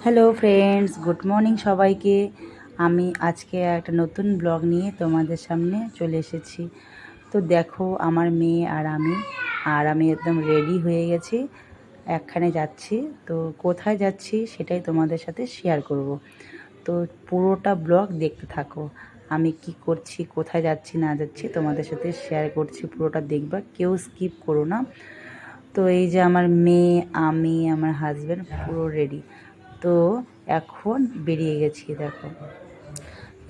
Hello friends, good morning সবাইকে। আমি আজকে একটা নতুন ব্লগ নিয়ে তোমাদের সামনে চলে এসেছি। তো দেখো, আমার মেয়ে আর আমি একদম রেডি হয়ে গেছি, একখানে যাচ্ছি। তো কোথায় যাচ্ছি সেটাই তোমাদের সাথে শেয়ার করব। তো পুরোটা ব্লগ দেখতে থাকো। আমি কি করছি, কোথায় যাচ্ছি না যাচ্ছি তোমাদের সাথে শেয়ার করছি, পুরোটা দেখবা, কেউ স্কিপ করো না। তো এই যে আমার মেয়ে, আমার হাজব্যান্ড পুরো রেডি। তো এখন বেরিয়ে গেছি। দেখো,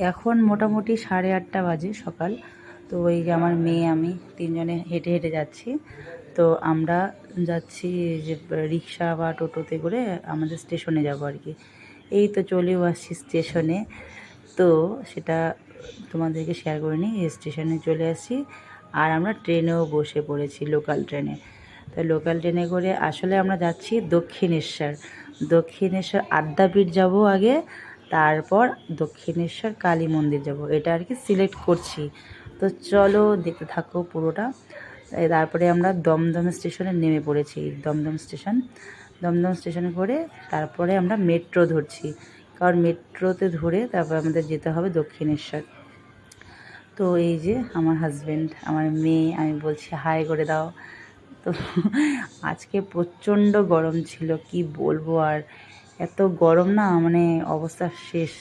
এখন মোটামুটি 8:30 বাজে সকাল। তো এই যে আমার মেয়ে, আমি তিনজনে হেঁটে হেঁটে যাচ্ছি। তো আমরা যাচ্ছি যে রিক্সা বা টোটোতে করে আমাদের স্টেশনে যাব আর কি। এই তো চলেও আসছি স্টেশনে। তো সেটা তোমাদেরকে শেয়ার করে নিই। স্টেশনে চলে আসছি, আর আমরা ট্রেনেও বসে পড়েছি, লোকাল ট্রেনে। তো লোকাল ট্রেনে করে আসলে আমরা যাচ্ছি দক্ষিণেশ্বর আদ্যাপীঠ যাব আগে, তারপর দক্ষিণেশ্বর কালী মন্দির যাব, এটা আর কি সিলেক্ট করছি। তো চলো দেখতে থাকো পুরোটা। তারপরে আমরা দমদম স্টেশনে নেমে পড়েছি। দমদম স্টেশনে করে তারপরে আমরা মেট্রো ধরছি, কারণ মেট্রোতে ধরে তারপর আমাদের যেতে হবে দক্ষিণেশ্বর। তো এই যে আমার হাজব্যান্ড, আমার মেয়ে, আমি বলছি হাই করে দাও। তো আজকে প্রচণ্ড গরম ছিল, কি বলবো আর, এত গরম না, মানে অবস্থা শেষ।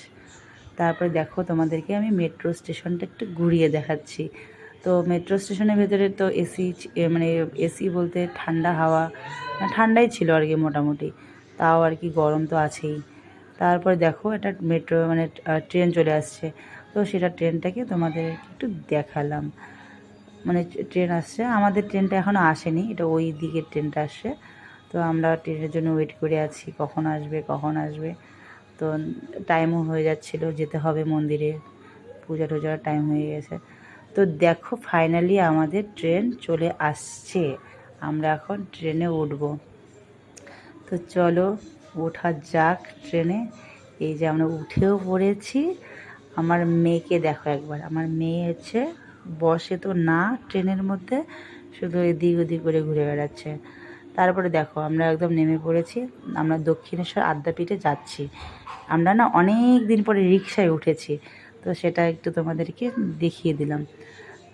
তারপরে দেখো, তোমাদেরকে আমি মেট্রো স্টেশনটা একটু ঘুরিয়ে দেখাচ্ছি। তো মেট্রো স্টেশনের ভেতরে তো এসি, মানে এসি বলতে ঠান্ডা হাওয়া, ঠান্ডাই ছিল আর কি মোটামুটি, তাও আর কি গরম তো আছেই। তারপরে দেখো, এটা মেট্রো মানে ট্রেন চলে আসছে। তো সেটা ট্রেনটাকে তোমাদের একটু দেখালাম। মানে ট্রেন আসছে, আমাদের ট্রেনটা এখনও আসেনি, এটা ওই দিকের ট্রেনটা আসছে। তো আমরা ট্রেনের জন্য ওয়েট করে আছি, কখন আসবে। তো টাইমও হয়ে যাচ্ছিলো, যেতে হবে মন্দিরে, পূজা টুজার টাইম হয়ে গেছে। তো দেখো, ফাইনালি আমাদের ট্রেন চলে আসছে, আমরা এখন ট্রেনে উঠব। তো চলো ওঠা যাক ট্রেনে। এই যে আমরা উঠেও পড়েছি। আমার মেয়েকে দেখো একবার, আমার মেয়ে হচ্ছে বসে তো না ট্রেনের মধ্যে, শুধু এদিক ওদিক করে ঘুরে বেড়াচ্ছে। তারপরে দেখো, আমরা একদম নেমে পড়েছি, আমরা দক্ষিণেশ্বর আদ্যাপীঠে যাচ্ছি। আমরা না অনেক দিন পরে রিকশায় উঠেছি, তো সেটা একটু তোমাদেরকে দেখিয়ে দিলাম।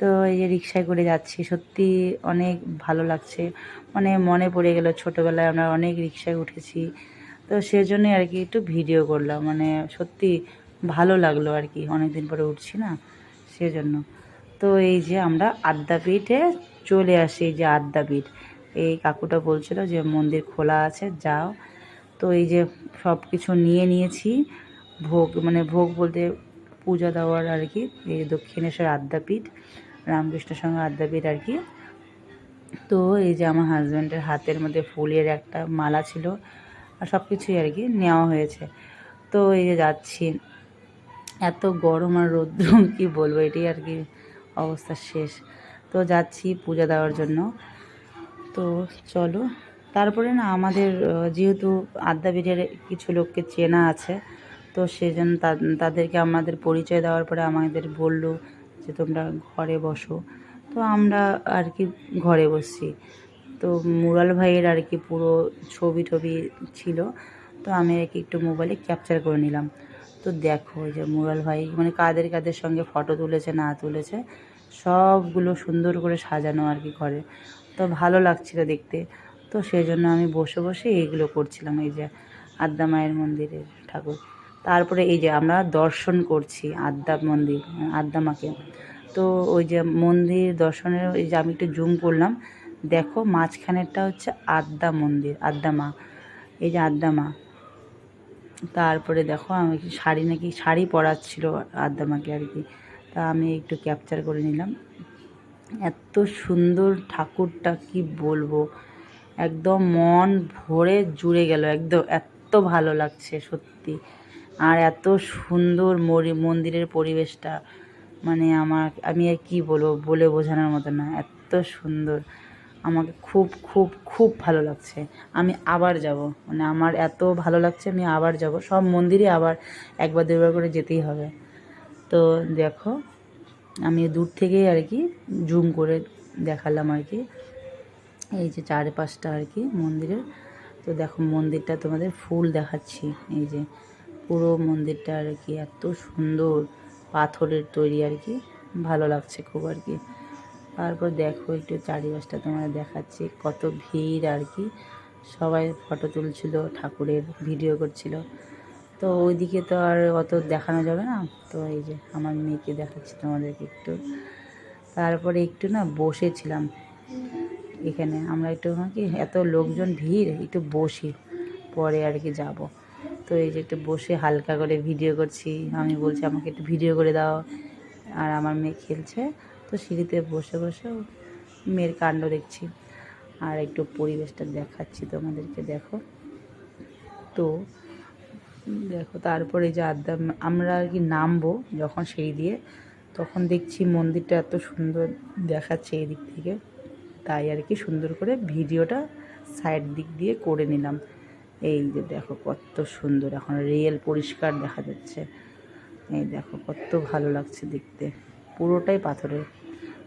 তো এই যে রিকশায় করে যাচ্ছি, সত্যি অনেক ভালো লাগছে, মানে মনে পড়ে গেল ছোটোবেলায় আমরা অনেক রিকশায় উঠেছি। তো সেজন্যই আর কি একটু ভিডিও করলাম, মানে সত্যি ভালো লাগলো আর কি, অনেক দিন পরে উঠছি না, সেজন্য। তো এই যে আমরা আদ্যাপীঠে চলে আসি, এই যে আদ্যাপীঠ, এই কাকুটা বলছিল যে মন্দির খোলা আছে, যাও। তো এই যে সব কিছু নিয়ে নিয়েছি, ভোগ, মানে ভোগ বলতে পূজা দেওয়ার আর কি, এই দক্ষিণেশ্বর আদ্যাপীঠ, রামকৃষ্ণ সংঘ আদ্যাপীঠ আর কি। তো এই যে আমার হাজব্যান্ডের হাতের মধ্যে ফুলের একটা মালা ছিল, আর সব কিছুই আর কি নেওয়া হয়েছে। তো এই যে যাচ্ছি, এত গরম আর রৌদ্র কী বলবো, এটাই আর কি অবস্থা শেষ। তো যাচ্ছি পূজা দেওয়ার জন্য। তো চলো, তারপরে না আমাদের যেহেতু আদ্যাপীঠের কিছু লোককে চেনা আছে, তো সেজন্য তাদেরকে আমাদের পরিচয় দেওয়ার পরে আমাদের বললো যে তোমরা ঘরে বসো। তো আমরা আর কি ঘরে বসছি। তো মুরাল ভাইয়ের আর কি পুরো ছবি টবি ছিল, তো আমি আর কি একটু মোবাইলে ক্যাপচার করে নিলাম। তো দেখো যে মুরাল ভাই মানে কাদের কাদের সঙ্গে ফটো তুলেছে না তুলেছে, সবগুলো সুন্দর করে সাজানো আর কি ঘরে। তো ভালো লাগছিল দেখতে। তো সেই জন্য আমি বসে বসে এইগুলো করছিলাম, এই যে আদ্যা মায়ের মন্দিরের ঠাকুর। তারপরে এই যে আমরা দর্শন করছি আদ্যা মন্দির, আদ্যা মাকে। তো ওই যে মন্দির দর্শনের, এই যে আমি একটু জুম করলাম, দেখো মাঝখানেরটা হচ্ছে আদ্যা মন্দির, আদ্যা মা, এই যে আদ্যা মা। তারপরে দেখো, আমি শাড়ি পরাচ্ছিল আদ্যা মাকে আর কি, তা আমি একটু ক্যাপচার করে নিলাম। এত সুন্দর ঠাকুরটা, কি বলবো, একদম মন ভরে জুড়ে গেল, একদম এত ভালো লাগছে সত্যি। আর এত সুন্দর মন্দিরের পরিবেশটা, মানে আমি আর কী বলবো, বলে বোঝানোর মতো না, এত সুন্দর। আমাকে খুব খুব খুব ভালো লাগছে, আমি আবার যাব, মানে আমার এত ভালো লাগছে, আমি আবার যাব, সব মন্দিরে আবার একবার দুবার করে যেতেই হবে। তো দেখো, আমি দূর থেকেই আর কি জুম করে দেখালাম আর কি, এই যে চারপাশটা আর কি মন্দিরের। তো দেখো মন্দিরটা তোমাদের ফুল দেখাচ্ছি, এই যে পুরো মন্দিরটা আর কি এত সুন্দর পাথরের তৈরি আর কি, ভালো লাগছে খুব আর কি। তারপর দেখো একটু চারিপাশটা তোমাদের দেখাচ্ছি, কত ভিড় আর কি, সবাই ফটো তুলছিল, ঠাকুরের ভিডিও করছিল। তো ওইদিকে তো আর অত দেখানো যাবে না, তো এই যে আমার মেয়েকে দেখাচ্ছি তোমাদেরকে একটু। তারপরে একটু না বসেছিলাম এখানে, আমরা একটু কি এত লোকজন ভিড়, একটু বসি পরে আর কি যাব। তো এই যে একটু বসে হালকা করে ভিডিও করছি, আমি বলছি আমাকে একটু ভিডিও করে দাও, আর আমার মেয়ে খেলছে। তো সিঁড়িতে বসে বসে মেয়ের কাণ্ড দেখছি, আর একটু পরিবেশটা দেখাচ্ছি তোমাদেরকে, দেখো। তো দেখো তারপরে যে আমরা আর কি নামবো যখন সিঁড়ি দিয়ে, তখন দেখছি মন্দিরটা এত সুন্দর দেখাচ্ছে এই দিক থেকে, তাই আর কি সুন্দর করে ভিডিওটা সাইড দিক দিয়ে করে নিলাম। এই যে দেখো কত সুন্দর, এখন রিয়েল পরিষ্কার দেখা যাচ্ছে। এই দেখো কত ভালো লাগছে দেখতে, পুরোটাই পাথরের।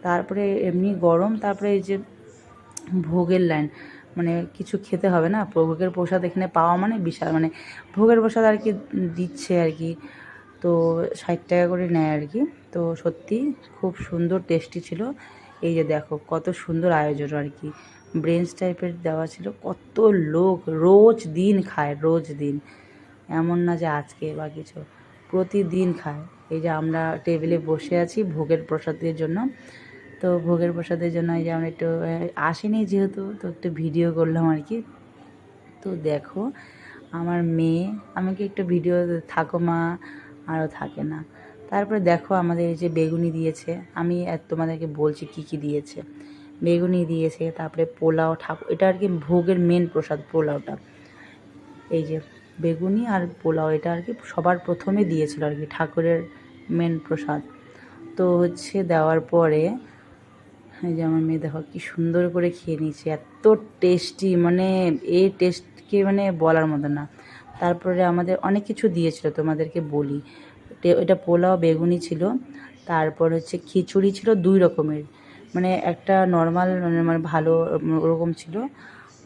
তারপরে এমনি গরম, তারপরে এই যে ভোগের লাইন, মানে কিছু খেতে হবে না, ভোগের প্রসাদ এখানে পাওয়া মানে বিশাল, মানে ভোগের প্রসাদ আর কি দিচ্ছে আর কি। তো 60 টাকা করে নেয় আর কি। তো সত্যি খুব সুন্দর টেস্টি ছিল। এই যে দেখো কত সুন্দর আয়োজন আর কি, ব্রেঞ্চ টাইপের দেওয়া ছিল, কত লোক রোজ দিন খায়, রোজ দিন, এমন না যে আজকে বা কিছু, প্রতিদিন খায়। এই যে আমরা টেবিলে বসে আছি ভোগের প্রসাদের জন্য, তো ভোগের প্রসাদের জন্য এই যে আমরা একটু আসিনি যেহেতু, তো একটু ভিডিও করলাম আর কি। তো দেখো আমার মেয়ে আমাকে একটু ভিডিও থাকো মা, আরও থাকে না। তারপরে দেখো আমাদের এই যে বেগুনি দিয়েছে, আমি তোমাদেরকে বলছি কি কি দিয়েছে। বেগুনি দিয়েছে, তারপরে পোলাও, ঠাকুর এটা আর কি ভোগের মেন প্রসাদ পোলাওটা। এই যে বেগুনি আর পোলাও এটা আর কি সবার প্রথমে দিয়েছিল আর কি, ঠাকুরের মেন প্রসাদ। তো হচ্ছে দেওয়ার পরে এই যে আমার মেয়ে দেখো কি সুন্দর করে খেয়ে নিয়েছে, এত টেস্টি, মানে এই টেস্টকে মানে বলার মতো না। তারপরে আমাদের অনেক কিছু দিয়েছিল তোমাদেরকে বলি, এটা পোলাও বেগুনি ছিল, তারপর হচ্ছে খিচুড়ি ছিল 2 রকমের, মানে একটা নর্মাল মানে ভালো ওরকম ছিল,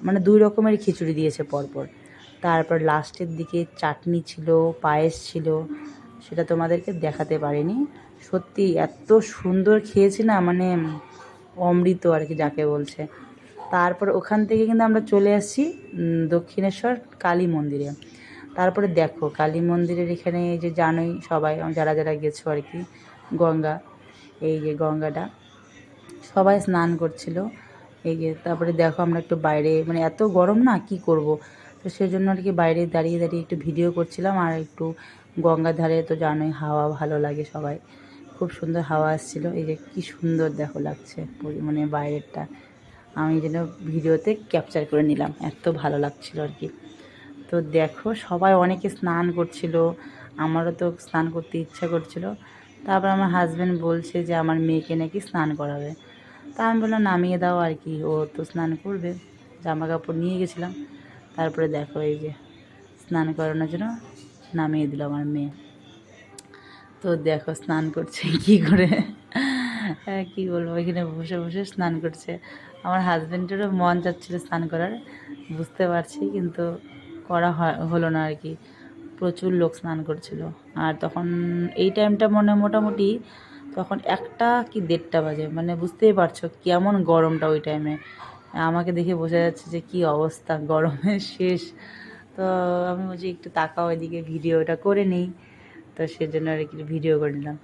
মানে 2 রকমের খিচুড়ি দিয়েছে পরপর। তারপর লাস্টের দিকে চাটনি ছিল, পায়েস ছিল, সেটা তোমাদেরকে দেখাতে পারিনি। সত্যি এত সুন্দর খেয়েছি না, মানে অমৃত আর কি যাকে বলছে। তারপর ওখান থেকে কিন্তু আমরা চলে আসছি দক্ষিণেশ্বর কালী মন্দিরে। তারপরে দেখো কালী মন্দিরের এখানে এই যে জানোই সবাই যারা যারা গেছো আর কি, গঙ্গা, এই যে গঙ্গাটা সবাই স্নান করছিল। এই যে তারপরে দেখো আমরা একটু বাইরে, মানে এত গরম না কি করব, তো সেজন্য আর কি বাইরে দাঁড়িয়ে দাঁড়িয়ে একটু ভিডিও করছিলাম, আর একটু গঙ্গার ধারে তো জানোই হাওয়া ভালো লাগে, সবাই খুব সুন্দর হাওয়া আসছিল। এই যে কি সুন্দর দেখো লাগছে মানে বাইরেরটা, আমি যেন ভিডিওতে ক্যাপচার করে নিলাম, এত ভালো লাগছিল আর কি। তো দেখো সবাই অনেকে স্নান করছিল, আমারও তো স্নান করতে ইচ্ছা করছিল। তারপর আমার হাজব্যান্ড বলছে যে আমার মেয়েকে নাকি স্নান করাবে, তা আমি বললাম নামিয়ে দাও আর কি, ও তো স্নান করবে, জামা কাপড় নিয়ে গেছিলাম। তারপরে দেখো এই যে স্নান করানোর জন্য নামিয়ে দিল আমার মেয়ে। তো দেখো স্নান করছে কি করে, হ্যাঁ কী বলবো, এখানে বসে বসে স্নান করছে। আমার হাজব্যান্ডেরও মন যাচ্ছিলো স্নান করার, বুঝতে পারছি, কিন্তু করা হলো না আর কি, প্রচুর লোক স্নান করছিল। আর তখন এই টাইমটা মোটামুটি তখন 1টা কি 1:30 বাজে, মানে বুঝতেই পারছো কেমন গরমটা ওই টাইমে, আমাকে দেখে বোঝা যাচ্ছে যে কি অবস্থা, গরমে শেষ। তো আমি বলছি একটু তাকাও এদিকে, ভিডিওটা করে নিই, তো সেজন্য আর কি ভিডিও করে নিলাম।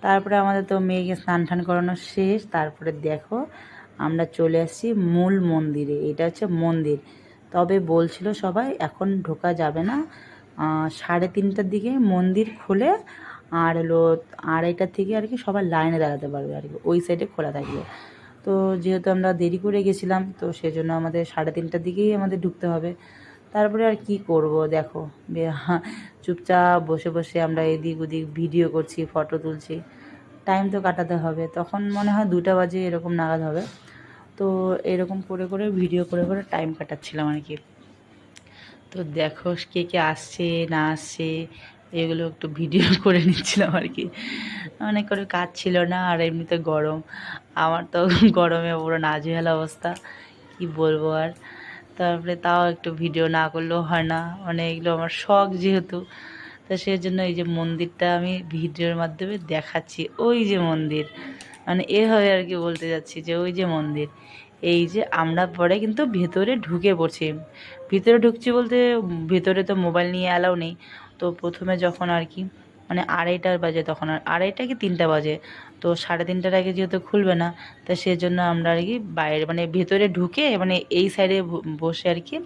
তারপরে আমাদের তো মেয়েকে স্নান টান করানো শেষ। তারপরে দেখো আমরা চলে আসছি মূল মন্দিরে, এটা হচ্ছে মন্দির, তবে বলছিল সবাই এখন ঢোকা যাবে না, 3:30টার দিকে মন্দির খোলে, আর হলো 2:30টার থেকে আর কি সবাই লাইনে দাঁড়াতে পারবে আর কি, ওই সাইডে খোলা থাকবে। তো যেহেতু আমরা দেরি করে গেছিলাম, তো সেজন্য আমাদের 3:30টার দিকেই আমাদের ঢুকতে হবে। তারপরে আর কি করব, দেখো চুপচাপ বসে বসে আমরা এদিক ওদিক ভিডিও করছি, ফটো তুলছি, টাইম তো কাটাতে হবে। তখন মনে হয় 2টা বাজে এরকম নাগাদ হবে। তো এরকম করে করে ভিডিও করে করে টাইম কাটাচ্ছিলাম আর কি। তো দেখো কে কে আসছে না আসছে এগুলো একটু ভিডিও করে নিচ্ছিলাম আর কি, অনেক করে কাজ ছিল না, আর এমনিতে গরম, আমার তো গরমে পুরো নাজেহাল অবস্থা, কি বলবো আর। তারপরে তাও একটু ভিডিও না করলেও হয় না, মানে এগুলো আমার শখ যেহেতু। তো সেই জন্য এই যে মন্দিরটা আমি ভিডিওর মাধ্যমে দেখাচ্ছি, ওই যে মন্দির, মানে এভাবে আর কি বলতে যাচ্ছি যে ওই যে মন্দির। এই যে আমরা পরে কিন্তু ভেতরে ঢুকে পড়ছি, ভিতরে ঢুকছি বলতে ভেতরে তো মোবাইল নিয়ে অ্যালাউ নেই। তো প্রথমে যখন আর কি মানে 2:30 বাজে, তখন আর 2:30 কি 3টা বাজে, তো 3:30টার আগে যেহেতু খুলবে না, তা সেজন্য আমরা আর কি বাইরে মানে ভেতরে ঢুকে মানে এই সাইডে বসে আর কি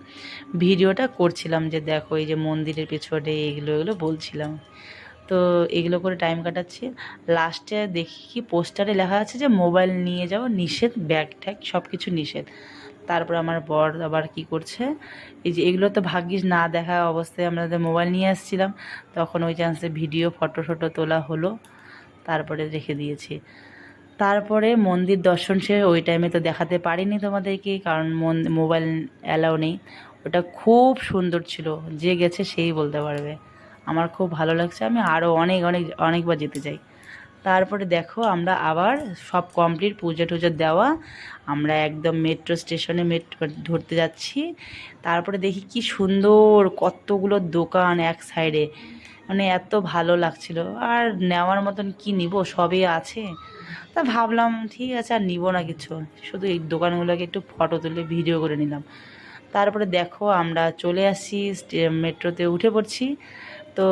ভিডিওটা করছিলাম, যে দেখো এই যে মন্দিরের পেছনে এগুলো এগুলো বলছিলাম। তো এগুলো করে টাইম কাটাচ্ছি। লাস্টে দেখি কি পোস্টারে লেখা আছে যে মোবাইল নিয়ে যাওয়া নিষেধ, ব্যাগ ট্যাগ সব কিছু নিষেধ। তারপর আমার বর আবার কি করছে, এই যে এগুলো তো ভাগ্যিস না দেখা অবস্থায় আমরা যে মোবাইল নিয়ে আসছিলাম, তখন ওই চান্সে ভিডিও ফটো ফটো তোলা হলো, তারপরে রেখে দিয়েছি। তারপরে মন্দির দর্শন শেষে ওই টাইমে তো দেখাতে পারিনি তোমাদেরকে, কারণ মোবাইল অ্যালাউ নেই। ওটা খুব সুন্দর ছিল, যে গেছে সেই বলতে পারবে। আমার খুব ভালো লাগছে, আমি আরও অনেক অনেক অনেকবার যেতে চাই। তারপরে দেখো আমরা আবার সব কমপ্লিট, পুজো টুজো দেওয়া, আমরা একদম মেট্রো স্টেশনে মেট্রো ধরতে যাচ্ছি। তারপরে দেখি কি সুন্দর কতগুলো দোকান এক সাইডে, মানে এত ভালো লাগছিল। আর নেওয়ার মতন কি নিব, সবই আছে। তা ভাবলাম ঠিক আছে আর নিব না কিছু, শুধু এই দোকানগুলোকে একটু ফটো তুলে ভিডিও করে নিলাম। তারপরে দেখো আমরা চলে আসছি, মেট্রোতে উঠে পড়ছি। তো